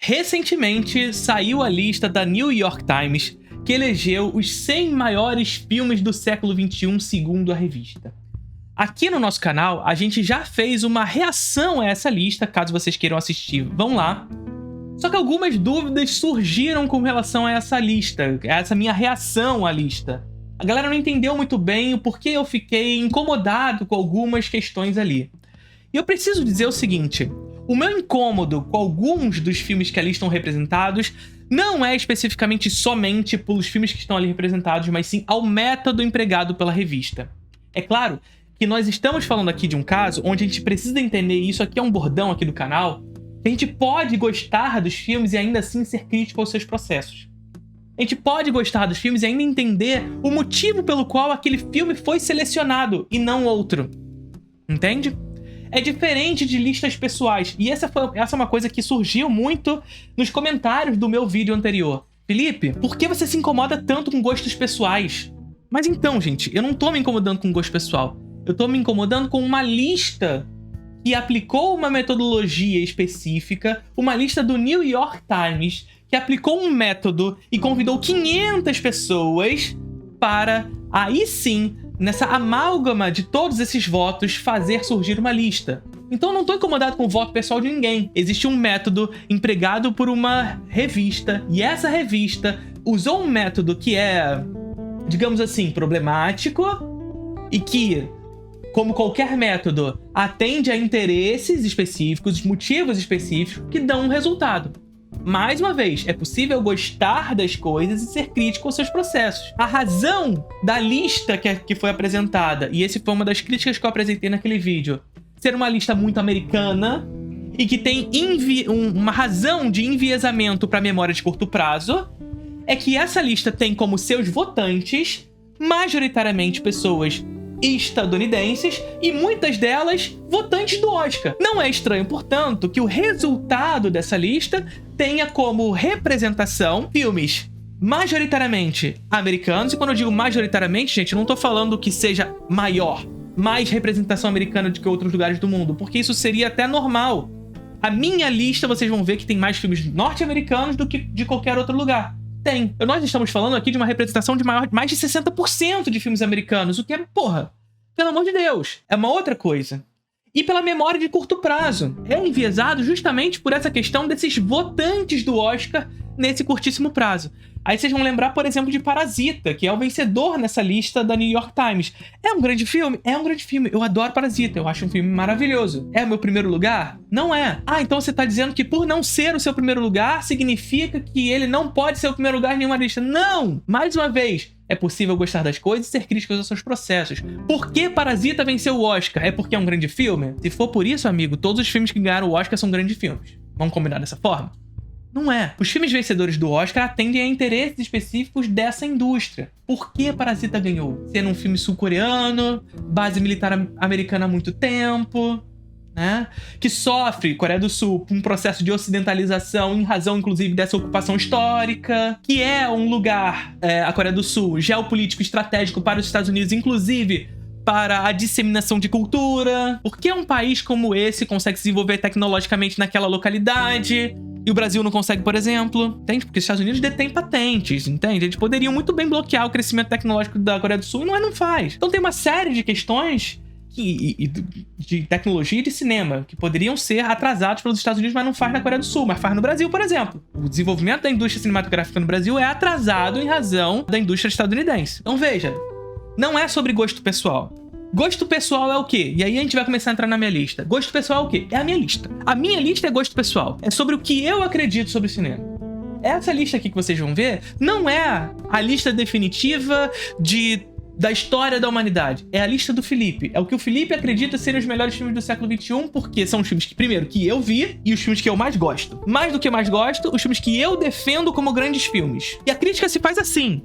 Recentemente saiu a lista da New York Times que elegeu os 100 maiores filmes do século XXI segundo a revista. Aqui no nosso canal, a gente já fez uma reação a essa lista, caso vocês queiram assistir, vão lá. Só que algumas dúvidas surgiram com relação a essa lista, a essa minha reação à lista. A galera não entendeu muito bem o porquê eu fiquei incomodado com algumas questões ali. E eu preciso dizer o seguinte, o meu incômodo com alguns dos filmes que ali estão representados não é especificamente somente pelos filmes que estão ali representados, mas sim ao método empregado pela revista. É claro que nós estamos falando aqui de um caso onde a gente precisa entender, isso aqui é um bordão aqui do canal, que a gente pode gostar dos filmes e ainda assim ser crítico aos seus processos. A gente pode gostar dos filmes e ainda entender o motivo pelo qual aquele filme foi selecionado e não outro. Entende? É diferente de listas pessoais. E essa é uma coisa que surgiu muito nos comentários do meu vídeo anterior. Felipe, por que você se incomoda tanto com gostos pessoais? Mas então, gente, eu não tô me incomodando com gosto pessoal. Eu tô me incomodando com uma lista que aplicou uma metodologia específica, uma lista do New York Times, que aplicou um método e convidou 500 pessoas para, aí sim, nessa amálgama de todos esses votos, fazer surgir uma lista. Então eu não tô incomodado com o voto pessoal de ninguém. Existe um método empregado por uma revista, e essa revista usou um método que é, digamos assim, problemático, e que, como qualquer método, atende a interesses específicos, motivos específicos que dão um resultado. Mais uma vez, é possível gostar das coisas e ser crítico aos seus processos. A razão da lista que foi apresentada, e essa foi uma das críticas que eu apresentei naquele vídeo, ser uma lista muito americana e que tem uma razão de enviesamento para a memória de curto prazo, é que essa lista tem como seus votantes majoritariamente pessoas estadunidenses e muitas delas votantes do Oscar. Não é estranho, portanto, que o resultado dessa lista tenha como representação filmes majoritariamente americanos, e quando eu digo majoritariamente, gente, eu não tô falando que seja mais representação americana do que outros lugares do mundo, porque isso seria até normal. A minha lista, vocês vão ver que tem mais filmes norte-americanos do que de qualquer outro lugar. Tem. Nós estamos falando aqui de uma representação de mais de 60% de filmes americanos, o que é, porra, pelo amor de Deus, é uma outra coisa. E pela memória de curto prazo. É enviesado justamente por essa questão desses votantes do Oscar nesse curtíssimo prazo. Aí vocês vão lembrar, por exemplo, de Parasita, que é o vencedor nessa lista da New York Times. É um grande filme? É um grande filme. Eu adoro Parasita, eu acho um filme maravilhoso. É o meu primeiro lugar? Não é. Ah, então você tá dizendo que por não ser o seu primeiro lugar, significa que ele não pode ser o primeiro lugar em nenhuma lista. Não! Mais uma vez, é possível gostar das coisas e ser crítico aos seus processos. Por que Parasita venceu o Oscar? É porque é um grande filme? Se for por isso, amigo, todos os filmes que ganharam o Oscar são grandes filmes. Vamos combinar dessa forma? Não é. Os filmes vencedores do Oscar atendem a interesses específicos dessa indústria. Por que Parasita ganhou? Sendo um filme sul-coreano, base militar americana há muito tempo, né? Que sofre, Coreia do Sul, um processo de ocidentalização em razão, inclusive, dessa ocupação histórica, que é um lugar, a Coreia do Sul, geopolítico estratégico para os Estados Unidos, inclusive para a disseminação de cultura. Por que um país como esse consegue se desenvolver tecnologicamente naquela localidade e o Brasil não consegue, por exemplo? Entende? Porque os Estados Unidos detêm patentes, entende? Eles poderiam muito bem bloquear o crescimento tecnológico da Coreia do Sul e não faz. Então tem uma série de questões de tecnologia e de cinema que poderiam ser atrasados pelos Estados Unidos, mas não faz na Coreia do Sul, mas faz no Brasil, por exemplo. O desenvolvimento da indústria cinematográfica no Brasil é atrasado em razão da indústria estadunidense. Então veja, não é sobre gosto pessoal. Gosto pessoal é o quê? E aí a gente vai começar a entrar na minha lista. Gosto pessoal é o quê? É a minha lista. A minha lista é gosto pessoal. É sobre o que eu acredito sobre cinema. Essa lista aqui que vocês vão ver não é a lista definitiva da história da humanidade. É a lista do Felipe. É o que o Felipe acredita serem os melhores filmes do século XXI, porque são os filmes que, primeiro, que eu vi e os filmes que eu mais gosto. Mais do que mais gosto, os filmes que eu defendo como grandes filmes. E a crítica se faz assim.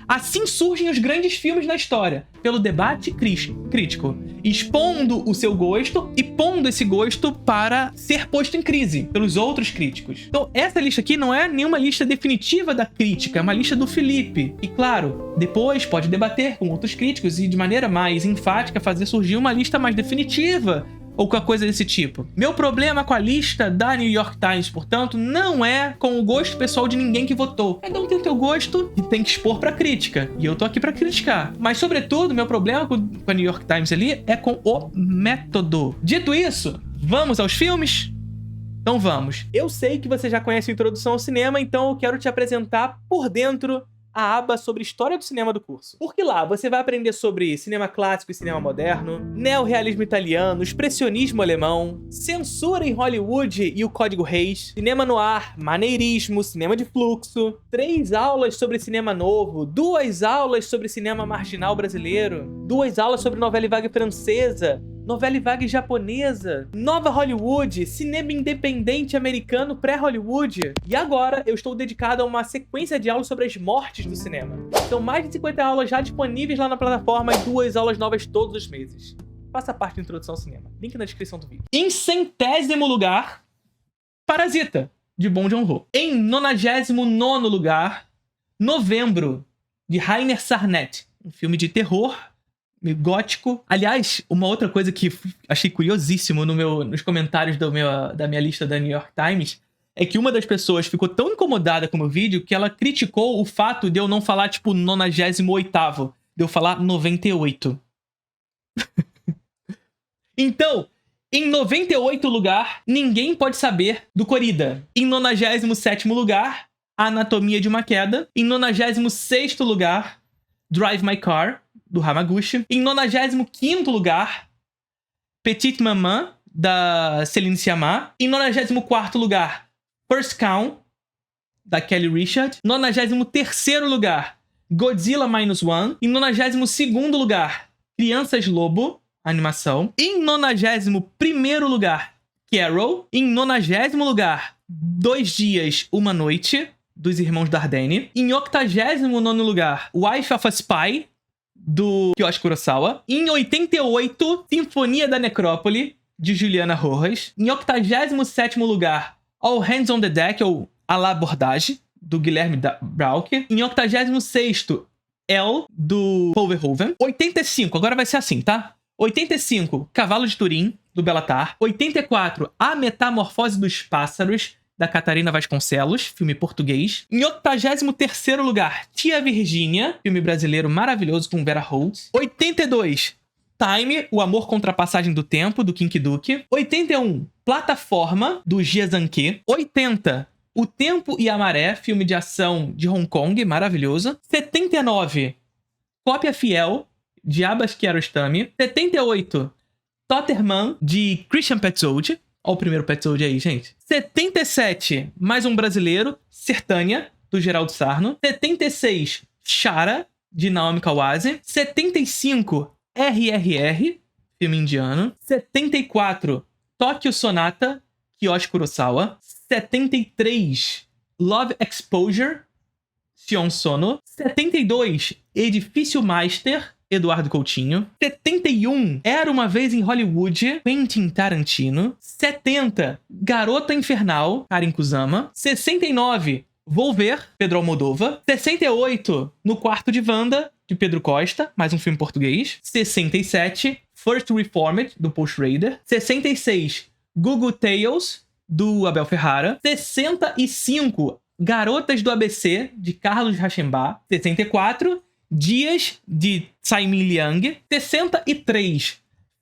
Assim surgem os grandes filmes da história, pelo debate crítico, expondo o seu gosto e pondo esse gosto para ser posto em crise pelos outros críticos. Então, essa lista aqui não é nenhuma lista definitiva da crítica, é uma lista do Felipe. E claro, depois pode debater com outros críticos e de maneira mais enfática fazer surgir uma lista mais definitiva, ou com a coisa desse tipo. Meu problema com a lista da New York Times, portanto, não é com o gosto pessoal de ninguém que votou. Cada um tem o seu gosto e tem que expor pra crítica. E eu tô aqui pra criticar. Mas, sobretudo, meu problema com a New York Times ali é com o método. Dito isso, vamos aos filmes? Então vamos. Eu sei que você já conhece a Introdução ao Cinema, então eu quero te apresentar por dentro a aba sobre História do Cinema do curso. Porque lá você vai aprender sobre cinema clássico e cinema moderno, neorrealismo italiano, expressionismo alemão, censura em Hollywood e o Código Reis, cinema noir, maneirismo, cinema de fluxo, 3 aulas sobre cinema novo, 2 aulas sobre cinema marginal brasileiro, 2 aulas sobre novela e vague francesa, novela e vague japonesa, nova Hollywood, cinema independente americano pré-Hollywood. E agora eu estou dedicado a uma sequência de aulas sobre as mortes do cinema. São mais de 50 aulas já disponíveis lá na plataforma e 2 aulas novas todos os meses. Faça parte da Introdução ao Cinema. Link na descrição do vídeo. Em 100º lugar, Parasita, de Bong Joon-ho. Em 99º lugar, Novembro, de Rainer Sarnet. Um filme de terror meio gótico. Aliás, uma outra coisa que achei curiosíssimo nos comentários da minha lista da New York Times é que uma das pessoas ficou tão incomodada com o meu vídeo que ela criticou o fato de eu não falar, tipo, 98º, de eu falar 98. Então, em 98º lugar, Ninguém Pode Saber, do Corrida. Em 97º lugar, Anatomia de uma Queda. Em 96º lugar, Drive My Car, do Hamaguchi. Em 95º lugar, Petite Maman, da Céline Sciamma. Em 94º lugar, First Count, da Kelly Richard. Em 93º lugar, Godzilla Minus One. Em 92º lugar, Crianças Lobo, animação. Em 91º lugar, Carol. Em 90º lugar, 2 Dias, Uma Noite, dos Irmãos Dardenne. Em 89º lugar, Wife of a Spy, do Kiyoshi Kurosawa. Em 88, Sinfonia da Necrópole, de Juliana Rojas. Em 87º lugar, All Hands on the Deck, ou A la Abordage, do Guilherme Brauch. Em 86º, El, do Paul Verhoeven. 85, agora vai ser assim, tá? 85, Cavalo de Turim, do Belatar. 84, A Metamorfose dos Pássaros, da Catarina Vasconcelos, filme português. Em 83º lugar, Tia Virgínia, filme brasileiro maravilhoso com Vera Holtz. 82, Time, O Amor Contra a Passagem do Tempo, do Kinky Duke. 81, Plataforma, do Jia Zhangke. 80, O Tempo e a Maré, filme de ação de Hong Kong, maravilhoso. 79, Cópia Fiel, de Abbas Kiarostami. 78, Totterman, de Christian Petzold. Olha o primeiro Petzold aí, gente. 77, mais um brasileiro, Sertânia, do Geraldo Sarno. 76, Chara, de Naomi Kawase. 75, RRR, filme indiano. 74, Tokyo Sonata, Kiyoshi Kurosawa. 73, Love Exposure, Sion Sono. 72, Edifício Master, Eduardo Coutinho. 71, Era Uma Vez em Hollywood, Quentin Tarantino. 70, Garota Infernal, Karin Kusama. 69, Vou Ver, Pedro Almodóvar. 68, No Quarto de Wanda, de Pedro Costa, mais um filme português. 67, First Reformed, do Paul Schrader. 66, Goo Tales, do Abel Ferrara. 65, Garotas do ABC, de Carlos Rachenbach. 64, Dias, de Tsai Ming Liang. 63,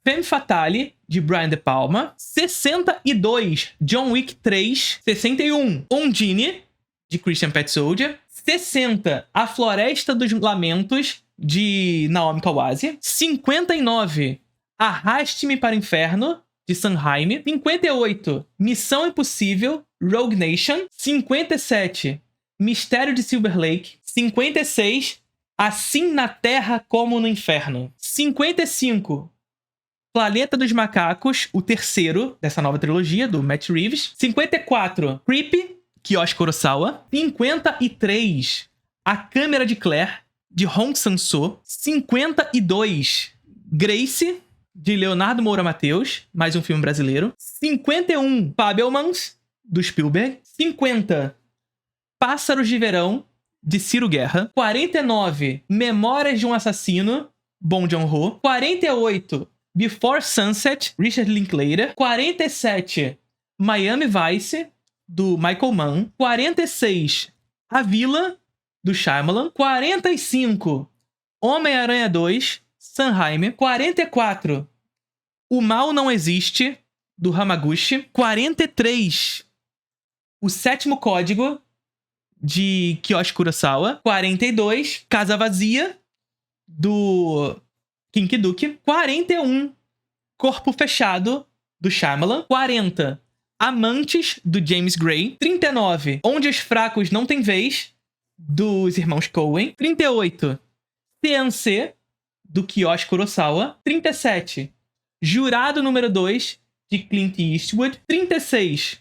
Femme Fatale, de Brian De Palma. 62, John Wick 3. 61, Undine, de Christian Petzold. 60, A Floresta dos Lamentos, de Naomi Kawase. 59, Arraste-me para o Inferno, de Sanheim. 58, Missão Impossível, Rogue Nation. 57, Mistério de Silver Lake. 56, Assim na Terra como no Inferno. 55, Planeta dos Macacos, o terceiro dessa nova trilogia, do Matt Reeves. 54, Creepy, Kiyoshi Kurosawa. 53, A Câmera de Claire, de Hong Sang-soo. 52, Grace, de Leonardo Moura Mateus, mais um filme brasileiro. 51, Fabelmans, do Spielberg. 50, Pássaros de Verão, de Ciro Guerra. 49, Memórias de um Assassino, Bong Joon-ho. 48, Before Sunset, Richard Linklater. 47, Miami Vice, do Michael Mann. 46, A Vila, do Shyamalan. 45, Homem-Aranha 2, Sam Raimi. 44, O Mal Não Existe, do Hamaguchi. 43, O Sétimo Código, de Kiyoshi Kurosawa. 42, Casa Vazia, do Kinky Duke. 41, Corpo Fechado, do Shyamalan. 40, Amantes, do James Gray. 39, Onde os Fracos Não Têm Vez, dos irmãos Coen. 38, Fiancé, do Kiyoshi Kurosawa. 37, Jurado número 2, de Clint Eastwood. 36,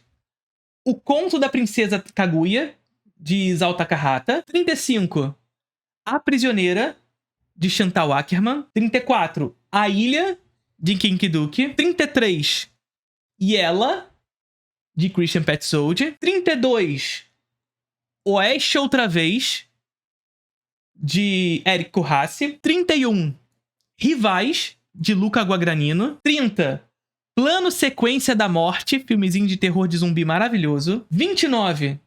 O Conto da Princesa Kaguya, de Isao Takahata. 35, A Prisioneira, de Chantal Akerman. 34, A Ilha, de Kinky Duke. 33, Yella, de Christian Petzold. 32, Oeste Outra Vez, de Eric Kurrasi. 31, Rivais, de Luca Guadagnino. 30, Plano Sequência da Morte, filmezinho de terror de zumbi maravilhoso. 29,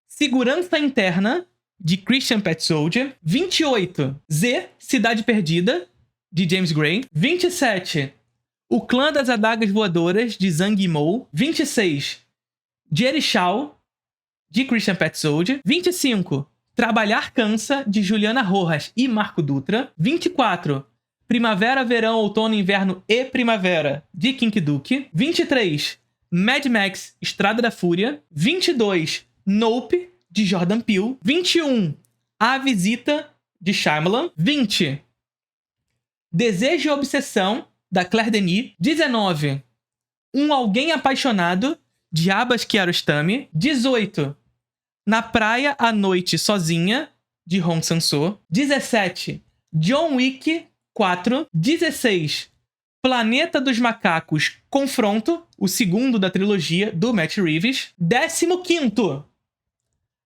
Segurança Interna, de Christian Petzold. 28, Z, Cidade Perdida, de James Gray. 27, O Clã das Adagas Voadoras, de Zhang Yimou. 26, Jerichau, de Christian Petzold. 25, Trabalhar Cansa, de Juliana Rojas e Marco Dutra. 24, Primavera, Verão, Outono, Inverno e Primavera, de Kinky Duke. 23, Mad Max, Estrada da Fúria. 22, Nope, de Jordan Peele. 21, A Visita, de Shyamalan. 20, Desejo e Obsessão, da Claire Denis. 19, Um Alguém Apaixonado, de Abbas Kiarostami. 18, Na Praia à Noite Sozinha, de Hong Sang-soo. 17, John Wick 4. 16, Planeta dos Macacos Confronto, o segundo da trilogia, do Matt Reeves. 15º,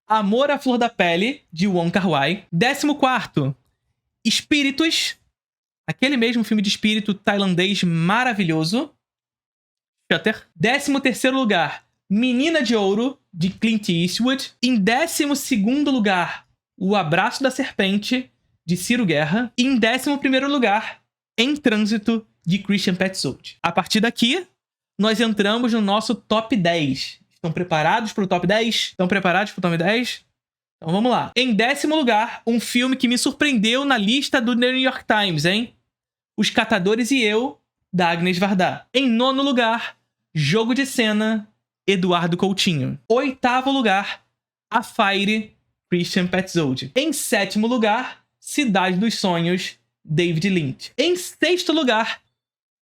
Amor à Flor da Pele, de Wong Kar-wai. 14º, Espíritos, aquele mesmo filme de espírito tailandês maravilhoso. Shutter. 13º lugar, Menina de Ouro, de Clint Eastwood. Em 12º lugar, O Abraço da Serpente, de Ciro Guerra. E em 11º lugar, Em Trânsito, de Christian Petzold. A partir daqui, nós entramos no nosso top 10. Estão preparados para o top 10? Estão preparados para o top 10? Então vamos lá. Em 10º lugar, um filme que me surpreendeu na lista do New York Times, hein? Os Catadores e Eu, da Agnes Varda. Em 9º lugar, Jogo de Cena, Eduardo Coutinho. 8º lugar, A Fire, Christian Petzold. Em 7º lugar, Cidade dos Sonhos, David Lynch. Em 6º lugar,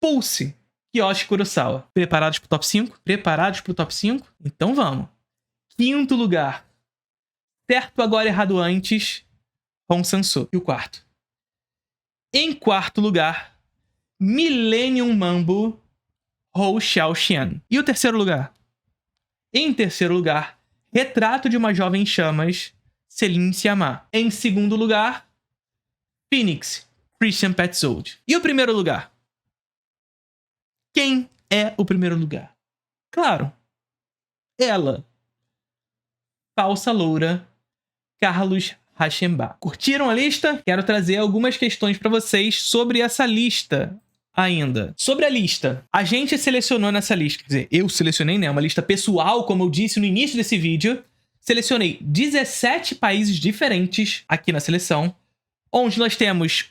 Pulse, Kiyoshi Kurosawa. Preparados pro top 5? Preparados pro top 5? Então vamos. 5º lugar, Certo Agora Errado Antes, Hong Sang-soo. E o 4º? Em 4º lugar, Millennium Mambo, Hou Xiaoxian. E o 3º lugar? Em 3º lugar, Retrato de uma Jovem em Chamas, Céline Sciamma. Em 2º lugar, Phoenix, Christian Petzold. E o 1º lugar? Quem é o 1º lugar? Claro, ela. Falsa Loura, Carlos Rauschenbach. Curtiram a lista? Quero trazer algumas questões para vocês sobre essa lista ainda. Sobre a lista, a gente selecionou nessa lista, quer dizer, eu selecionei, né? Uma lista pessoal, como eu disse no início desse vídeo. Selecionei 17 países diferentes aqui na seleção, onde nós temos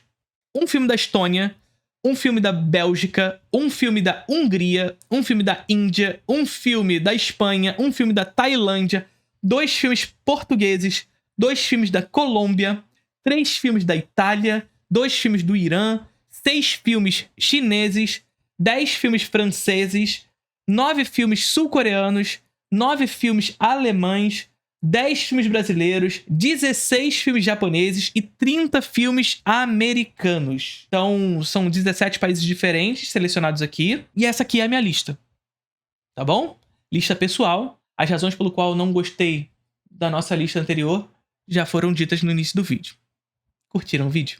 um filme da Estônia, um filme da Bélgica, um filme da Hungria, um filme da Índia, um filme da Espanha, um filme da Tailândia, 2 filmes portugueses, 2 filmes da Colômbia, 3 filmes da Itália, 2 filmes do Irã, 6 filmes chineses, 10 filmes franceses, 9 filmes sul-coreanos, 9 filmes alemães, 10 filmes brasileiros, 16 filmes japoneses e 30 filmes americanos. Então, são 17 países diferentes selecionados aqui. E essa aqui é a minha lista. Tá bom? Lista pessoal. As razões pelo qual eu não gostei da nossa lista anterior já foram ditas no início do vídeo. Curtiram o vídeo?